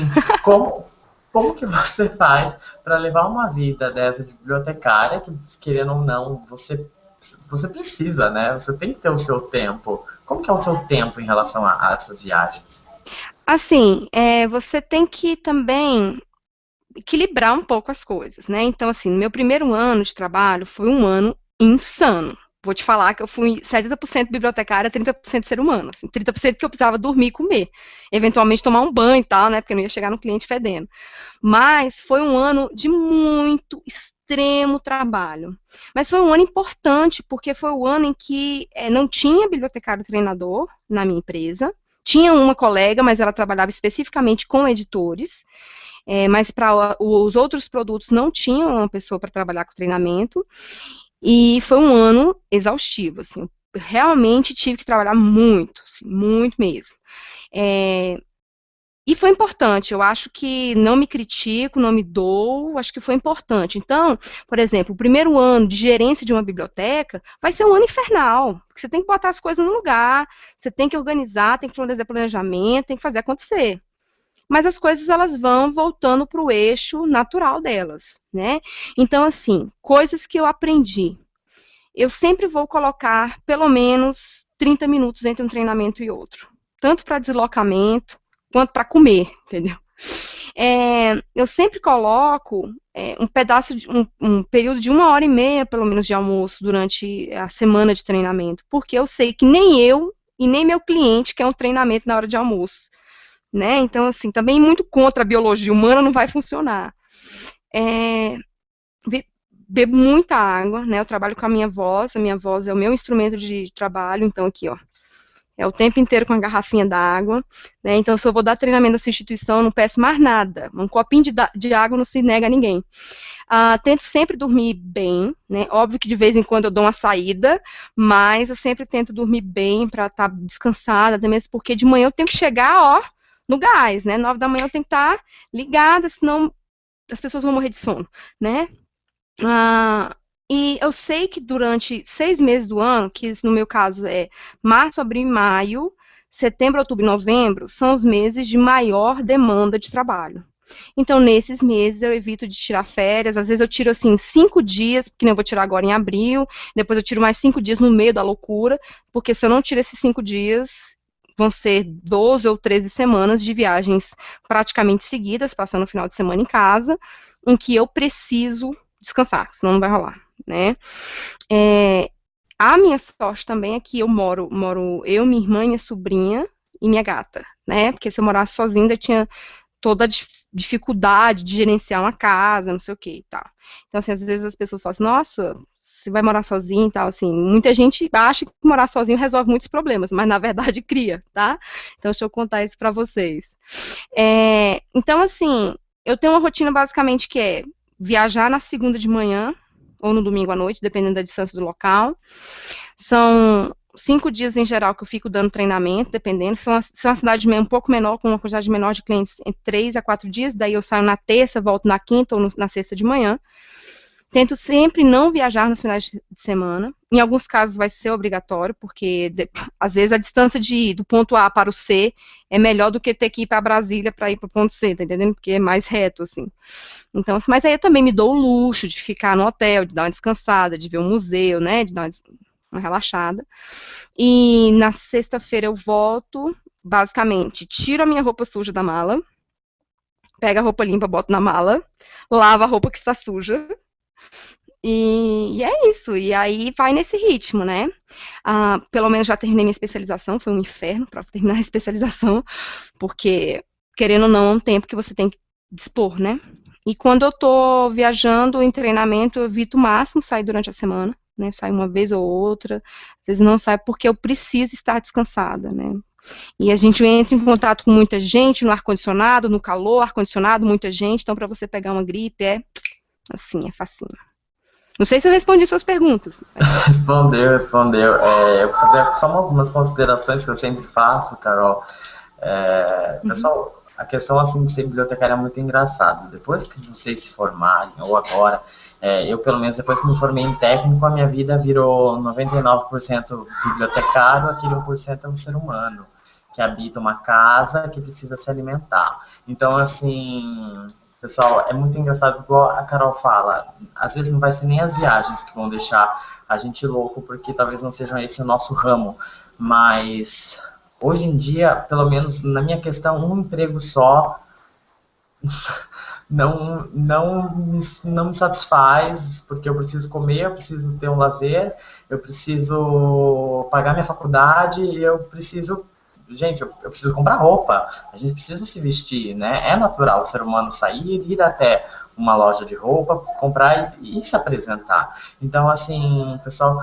como que você faz para levar uma vida dessa de bibliotecária, que querendo ou não, você precisa, né? Você tem que ter o seu tempo. Como que é o seu tempo em relação a essas viagens? Assim, você tem que também equilibrar um pouco as coisas, né? Então, assim, no meu primeiro ano de trabalho foi um ano insano. Vou te falar que eu fui 70% bibliotecária, 30% ser humano. Assim, 30% que eu precisava dormir e comer. Eventualmente tomar um banho e tal, né? Porque eu não ia chegar no cliente fedendo. Mas foi um ano de muito extremo trabalho. Mas foi um ano importante, porque foi o ano em que não tinha bibliotecário treinador na minha empresa. Tinha uma colega, mas ela trabalhava especificamente com editores, mas para os outros produtos não tinham uma pessoa para trabalhar com treinamento, e foi um ano exaustivo, assim, eu realmente tive que trabalhar muito, assim, muito mesmo. E foi importante, eu acho que não me critico, não me dou, acho que foi importante. Então, por exemplo, o primeiro ano de gerência de uma biblioteca vai ser um ano infernal, porque você tem que botar as coisas no lugar, você tem que organizar, tem que fazer planejamento, tem que fazer acontecer. Mas as coisas elas vão voltando para o eixo natural delas, né? Então, assim, coisas que eu aprendi. Eu sempre vou colocar pelo menos 30 minutos entre um treinamento e outro, tanto para deslocamento quanto para comer, entendeu? Eu sempre coloco um pedaço, um período de 1h30, pelo menos, de almoço durante a semana de treinamento, porque eu sei que nem eu e nem meu cliente quer um treinamento na hora de almoço, né? Então, assim, também muito contra a biologia humana não vai funcionar. Bebo muita água, né? Eu trabalho com a minha voz é o meu instrumento de trabalho, então aqui, ó. É o tempo inteiro com a garrafinha d'água, né? Então, se eu vou dar treinamento nessa instituição, eu não peço mais nada. Um copinho de água não se nega a ninguém. Tento sempre dormir bem, né? Óbvio que de vez em quando eu dou uma saída, mas eu sempre tento dormir bem para estar descansada, até mesmo porque de manhã eu tenho que chegar, ó, no gás, né? 9 da manhã eu tenho que estar ligada, senão as pessoas vão morrer de sono, né? E eu sei que durante 6 meses do ano, que no meu caso é março, abril e maio, setembro, outubro e novembro, são os meses de maior demanda de trabalho. Então, nesses meses, eu evito de tirar férias. Às vezes, eu tiro, assim, 5 dias, que nem eu vou tirar agora em abril. Depois, eu tiro mais 5 dias no meio da loucura. Porque se eu não tiro esses 5 dias, vão ser 12 ou 13 semanas de viagens praticamente seguidas, passando o final de semana em casa, em que eu preciso descansar, senão não vai rolar, né? A minha sorte também é que eu moro eu, minha irmã, minha sobrinha e minha gata, né? Porque se eu morasse sozinha, eu tinha toda a dificuldade de gerenciar uma casa, não sei o que e tal. Então, assim, às vezes as pessoas falam assim, nossa, você vai morar sozinho e tal, assim, muita gente acha que morar sozinho resolve muitos problemas, mas na verdade cria, tá? Então, deixa eu contar isso pra vocês. Então, assim, eu tenho uma rotina basicamente que é viajar na segunda de manhã, ou no domingo à noite, dependendo da distância do local. São 5 dias em geral que eu fico dando treinamento, dependendo. Se é uma cidade um pouco menor, com uma quantidade menor de clientes, em 3 a 4 dias, daí eu saio na terça, volto na quinta ou na sexta de manhã. Tento sempre não viajar nos finais de semana. Em alguns casos vai ser obrigatório, porque às vezes a distância do ponto A para o C é melhor do que ter que ir para Brasília para ir para o ponto C, tá entendendo? Porque é mais reto, assim. Então, mas aí eu também me dou o luxo de ficar no hotel, de dar uma descansada, de ver um museu, né? De dar uma relaxada. E na sexta-feira eu volto, basicamente, tiro a minha roupa suja da mala, pego a roupa limpa, boto na mala, lavo a roupa que está suja. E é isso, e aí vai nesse ritmo, né? Pelo menos já terminei minha especialização, foi um inferno para terminar a especialização, porque, querendo ou não, é um tempo que você tem que dispor, né? E quando eu tô viajando em treinamento, eu evito o máximo sair durante a semana, né? Saio uma vez ou outra, às vezes não saio porque eu preciso estar descansada, né? E a gente entra em contato com muita gente no ar-condicionado, no calor, ar-condicionado, muita gente, então para você pegar uma gripe assim, é facinho. Não sei se eu respondi suas perguntas. Respondeu. Eu vou fazer só algumas considerações que eu sempre faço, Carol. Pessoal, a questão assim, de ser bibliotecária é muito engraçada. Depois que vocês se formarem, ou agora, eu pelo menos depois que me formei em técnico, a minha vida virou 99% bibliotecário, aquele 1% é um ser humano, que habita uma casa que precisa se alimentar. Então, assim... Pessoal, é muito engraçado, igual a Carol fala, às vezes não vai ser nem as viagens que vão deixar a gente louco, porque talvez não sejam esse o nosso ramo, mas hoje em dia, pelo menos na minha questão, um emprego só não me satisfaz, porque eu preciso comer, eu preciso ter um lazer, eu preciso pagar minha faculdade, eu preciso... Gente, eu preciso comprar roupa, a gente precisa se vestir, né? É natural o ser humano sair, ir até uma loja de roupa, comprar e se apresentar. Então, assim, pessoal,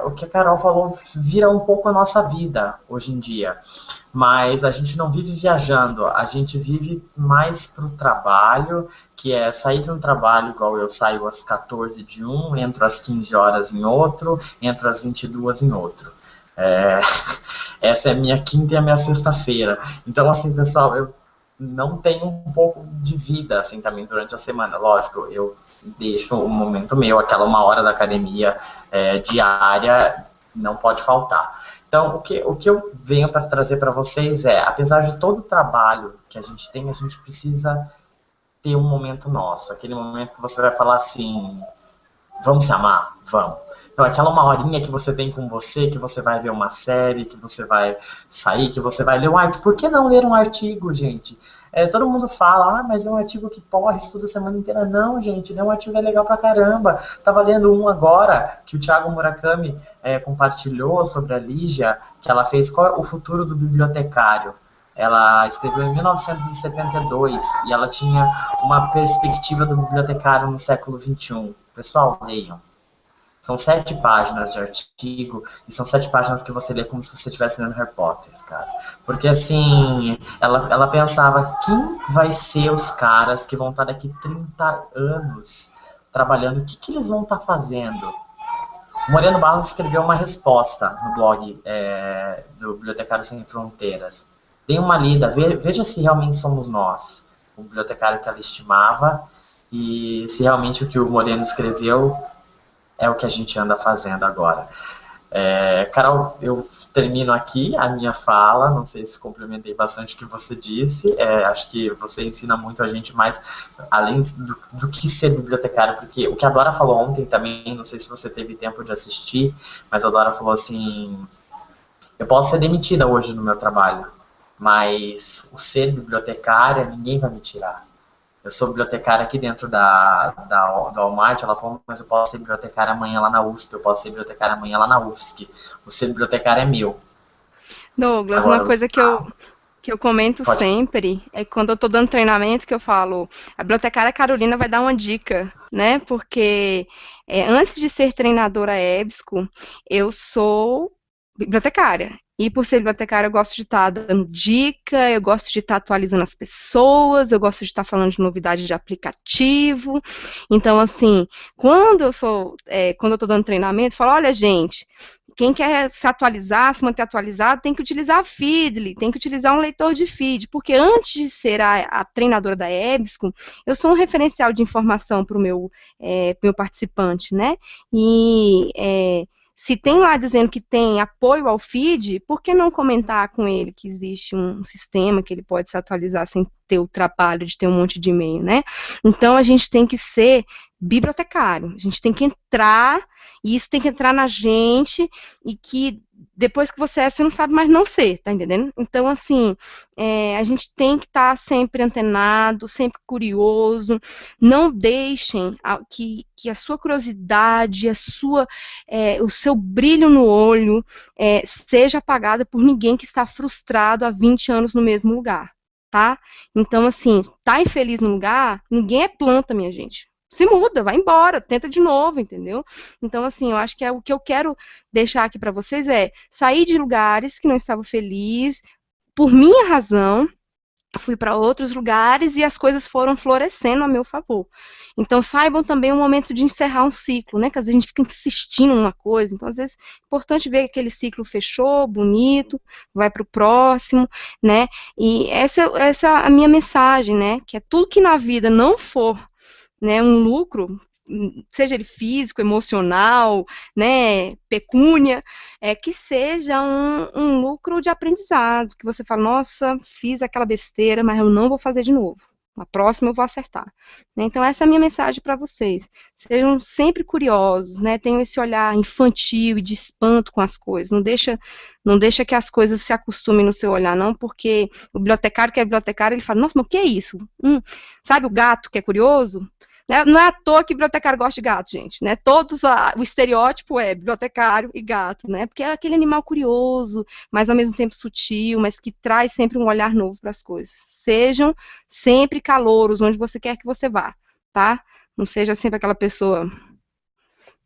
o que a Carol falou vira um pouco a nossa vida hoje em dia. Mas a gente não vive viajando, a gente vive mais para o trabalho, que é sair de um trabalho igual eu saio às 14 de um, entro às 15 horas em outro, entro às 22 em outro. Essa é a minha quinta e a minha sexta-feira. Então, assim, pessoal, eu não tenho um pouco de vida, assim, também durante a semana. Lógico, eu deixo um momento meu, aquela 1 hora da academia diária, não pode faltar. Então, o que eu venho para trazer para vocês apesar de todo o trabalho que a gente tem, a gente precisa ter um momento nosso. Aquele momento que você vai falar assim, vamos se amar? Vamos. Então, aquela 1 horinha que você tem com você, que você vai ver uma série, que você vai sair, que você vai ler um artigo. Por que não ler um artigo, gente? Todo mundo fala, mas é um artigo que porra, estuda a semana inteira. Não, gente, ler um artigo é legal pra caramba. Tava lendo um agora, que o Thiago Murakami compartilhou sobre a Lígia, que ela fez Qual é o futuro do bibliotecário. Ela escreveu em 1972 e ela tinha uma perspectiva do bibliotecário no século XXI. Pessoal, leiam. São 7 páginas de artigo e são 7 páginas que você lê como se você estivesse lendo Harry Potter, cara. Porque assim, ela pensava quem vai ser os caras que vão estar daqui 30 anos trabalhando, o que, que eles vão estar fazendo? O Moreno Barros escreveu uma resposta no blog do Bibliotecário Sem Fronteiras. Dê uma lida, veja se realmente somos nós, o bibliotecário que ela estimava, e se realmente o que o Moreno escreveu é o que a gente anda fazendo agora. Carol, eu termino aqui a minha fala, não sei se complementei bastante o que você disse, acho que você ensina muito a gente mais, além do que ser bibliotecário, porque o que a Dora falou ontem também, não sei se você teve tempo de assistir, mas a Dora falou assim, eu posso ser demitida hoje no meu trabalho, mas o ser bibliotecária ninguém vai me tirar. Eu sou bibliotecária aqui dentro do Walmart, ela falou, mas eu posso ser bibliotecária amanhã lá na USP, eu posso ser bibliotecária amanhã lá na UFSC. O ser bibliotecário é meu. Douglas, uma Agora, coisa que eu comento pode... sempre é quando eu estou dando treinamento que eu falo, a bibliotecária Carolina vai dar uma dica, né? Porque antes de ser treinadora EBSCO, eu sou bibliotecária. E por ser bibliotecária, eu gosto de estar dando dica, eu gosto de estar atualizando as pessoas, eu gosto de estar falando de novidade de aplicativo. Então, assim, quando eu estou dando treinamento, eu falo, olha, gente, quem quer se atualizar, se manter atualizado, tem que utilizar a Feedly, tem que utilizar um leitor de feed, porque antes de ser a treinadora da EBSCO, eu sou um referencial de informação para o meu participante, né? Se tem lá dizendo que tem apoio ao feed, por que não comentar com ele que existe um sistema que ele pode se atualizar sem ter o trabalho de ter um monte de e-mail, né? Então, a gente tem que ser bibliotecário, a gente tem que entrar, e isso tem que entrar na gente, e que depois que você não sabe mais não ser, tá entendendo? Então, assim, a gente tem que estar sempre antenado, sempre curioso, não deixem que a sua curiosidade, o seu brilho no olho seja apagado por ninguém que está frustrado há 20 anos no mesmo lugar, tá? Então, assim, tá infeliz no lugar, ninguém é planta, minha gente. Se muda, vai embora, tenta de novo, entendeu? Então, assim, eu acho que o que eu quero deixar aqui para vocês é sair de lugares que não estava feliz, por minha razão, fui para outros lugares e as coisas foram florescendo a meu favor. Então, saibam também o momento de encerrar um ciclo, né? Que às vezes a gente fica insistindo numa coisa. Então, às vezes, é importante ver que aquele ciclo fechou, bonito, vai para o próximo, né? E essa é a minha mensagem, né? Que é tudo que na vida não for, né, um lucro, seja ele físico, emocional, né, pecúnia, que seja um lucro de aprendizado, que você fala, nossa, fiz aquela besteira, mas eu não vou fazer de novo. Na próxima eu vou acertar. Né? Então, essa é a minha mensagem para vocês. Sejam sempre curiosos, né? Tenham esse olhar infantil e de espanto com as coisas. Não deixa que as coisas se acostumem no seu olhar, não, porque o bibliotecário que é bibliotecário, ele fala, nossa, mas o que é isso? Sabe o gato que é curioso? Não é à toa que bibliotecário gosta de gato, gente, né? O estereótipo é bibliotecário e gato, né? Porque é aquele animal curioso, mas ao mesmo tempo sutil, mas que traz sempre um olhar novo para as coisas. Sejam sempre calouros, onde você quer que você vá, tá? Não seja sempre aquela pessoa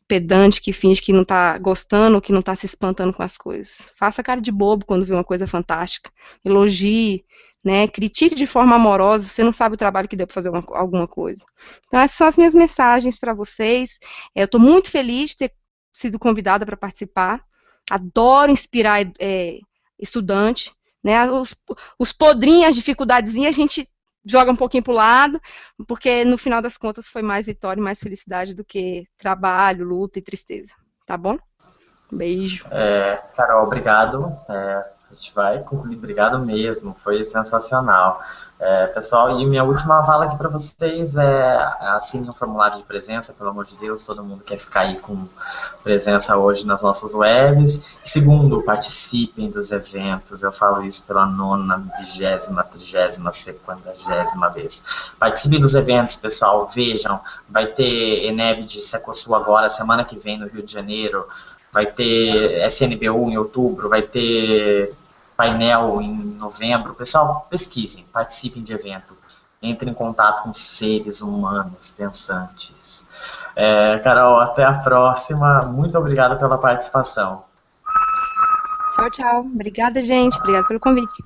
pedante que finge que não está gostando ou que não está se espantando com as coisas. Faça cara de bobo quando vê uma coisa fantástica. Elogie, né? Critique de forma amorosa, você não sabe o trabalho que deu para fazer alguma coisa. Então, essas são as minhas mensagens para vocês. Eu estou muito feliz de ter sido convidada para participar. Adoro inspirar estudante. Né? Os podrinhos, as dificuldadezinhas, a gente joga um pouquinho para o lado, porque no final das contas foi mais vitória e mais felicidade do que trabalho, luta e tristeza. Tá bom? Beijo. Carol, obrigado. A gente vai concluir. Obrigado mesmo, foi sensacional. Pessoal, e minha última fala aqui para vocês assinem um formulário de presença, pelo amor de Deus, todo mundo quer ficar aí com presença hoje nas nossas webs. E segundo, participem dos eventos, eu falo isso pela 9ª, 20ª, 30ª, 50ª vez. Participem dos eventos, pessoal, vejam, vai ter Eneb de Secosul agora, semana que vem no Rio de Janeiro, vai ter SNBU em outubro, vai ter painel em novembro. Pessoal, pesquisem, participem de evento. entre em contato com seres humanos pensantes. Carol, até a próxima. Muito obrigado pela participação. Tchau, tchau. Obrigada, gente. Obrigada pelo convite.